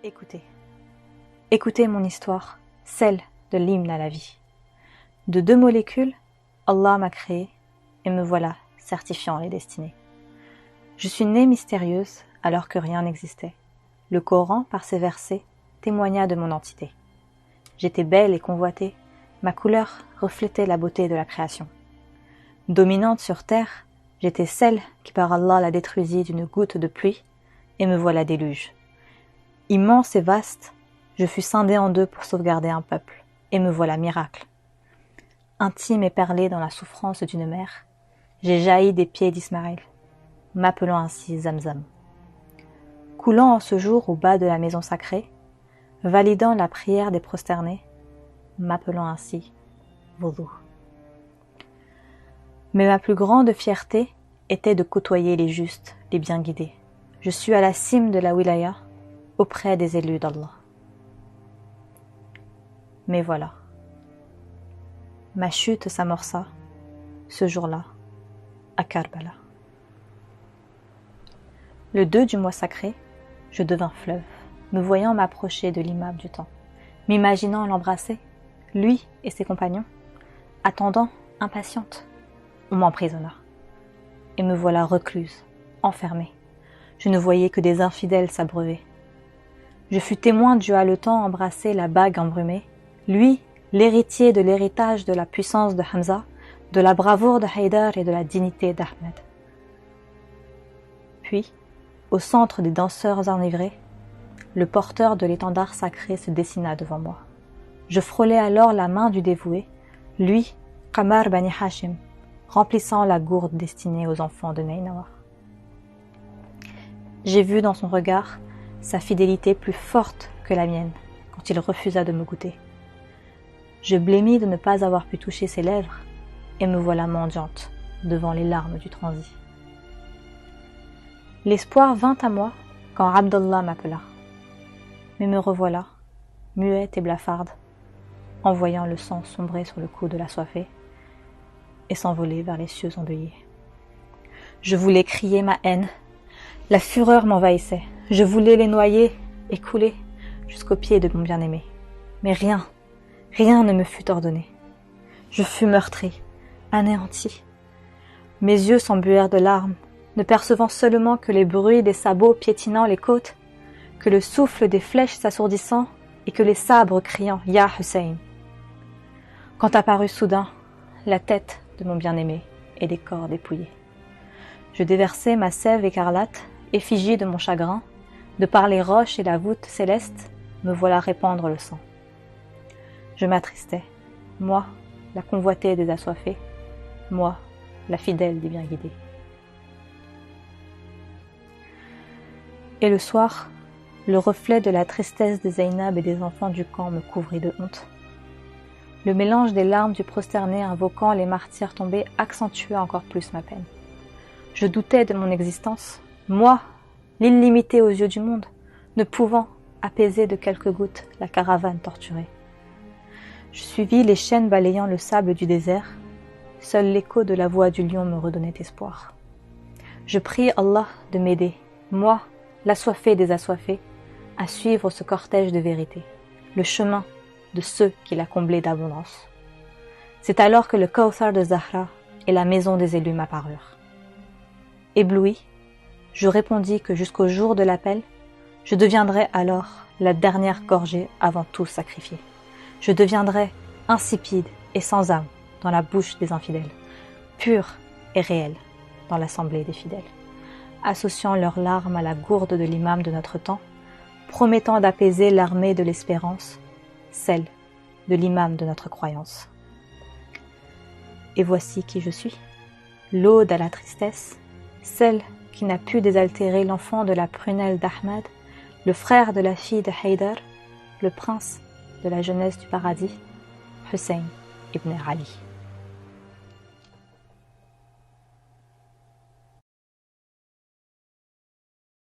Écoutez. Écoutez mon histoire, celle de l'hymne à la vie. De 2 molécules, Allah m'a créé et me voilà certifiant les destinées. Je suis née mystérieuse alors que rien n'existait. Le Coran, par ses versets, témoigna de mon entité. J'étais belle et convoitée, ma couleur reflétait la beauté de la création. Dominante sur terre, j'étais celle qui par Allah la détruisit d'une goutte de pluie, et me voilà déluge. Immense et vaste, je fus scindée en 2 pour sauvegarder un peuple, et me voilà miracle. Intime et perlée dans la souffrance d'une mère, j'ai jailli des pieds d'Ismaël, m'appelant ainsi Zamzam. Coulant en ce jour au bas de la maison sacrée, validant la prière des prosternés, m'appelant ainsi Wudu. Mais ma plus grande fierté était de côtoyer les justes, les bien guidés. Je suis à la cime de la wilaya, auprès des élus d'Allah. Mais voilà, ma chute s'amorça, ce jour-là, à Karbala. Le 2 du mois sacré, je devins fleuve, me voyant m'approcher de l'imam du temps, m'imaginant l'embrasser, lui et ses compagnons, attendant, impatiente, on m'emprisonna. Et me voilà recluse, enfermée. Je ne voyais que des infidèles s'abreuver. Je fus témoin du haletant embrasser la bague embrumée, lui, l'héritier de l'héritage de la puissance de Hamza, de la bravoure de Haïdar et de la dignité d'Ahmed. Puis, au centre des danseurs enivrés, le porteur de l'étendard sacré se dessina devant moi. Je frôlai alors la main du dévoué, lui, Qamar Bani Hashim, remplissant la gourde destinée aux enfants de Nainawa. J'ai vu dans son regard sa fidélité plus forte que la mienne quand il refusa de me goûter. Je blêmis de ne pas avoir pu toucher ses lèvres et me voilà mendiante devant les larmes du transi. L'espoir vint à moi quand Abdallah m'appela. Mais me revoilà, muette et blafarde, en voyant le sang sombrer sur le cou de l'assoiffé et s'envoler vers les cieux endeuillés. Je voulais crier ma haine, la fureur m'envahissait, je voulais les noyer et couler jusqu'aux pieds de mon bien-aimé. Mais rien ne me fut ordonné. Je fus meurtrie, anéantie. Mes yeux s'embuèrent de larmes, ne percevant seulement que les bruits des sabots piétinant les côtes, que le souffle des flèches s'assourdissant et que les sabres criant « Ya Hussein ». Quand apparut soudain la tête de mon bien-aimé et des corps dépouillés. Je déversai ma sève écarlate, effigie de mon chagrin, de par les roches et la voûte céleste, me voilà répandre le sang. Je m'attristais, moi, la convoitée des assoiffés, moi, la fidèle des bien guidés. Et le soir, le reflet de la tristesse des Zainab et des enfants du camp me couvrit de honte. Le mélange des larmes du prosterné invoquant les martyrs tombés accentua encore plus ma peine. Je doutais de mon existence, moi, l'illimité aux yeux du monde, ne pouvant apaiser de quelques gouttes la caravane torturée. Je suivis les chaînes balayant le sable du désert, seul l'écho de la voix du lion me redonnait espoir. Je prie Allah de m'aider, moi, l'assoiffé des assoiffés, à suivre ce cortège de vérité, le chemin de ceux qu'il a comblés d'abondance. C'est alors que le Kawthar de Zahra et la maison des élus m'apparurent. Ébloui, je répondis que jusqu'au jour de l'appel, je deviendrais alors la dernière gorgée avant tout sacrifiée. Je deviendrais insipide et sans âme dans la bouche des infidèles, pure et réelle dans l'assemblée des fidèles, associant leurs larmes à la gourde de l'imam de notre temps, promettant d'apaiser l'armée de l'espérance, celle de l'imam de notre croyance. Et voici qui je suis, l'aude à la tristesse, celle qui n'a pu désaltérer l'enfant de la prunelle d'Ahmad, le frère de la fille de Haïdar, le prince de la jeunesse du paradis, Hussein ibn Ali.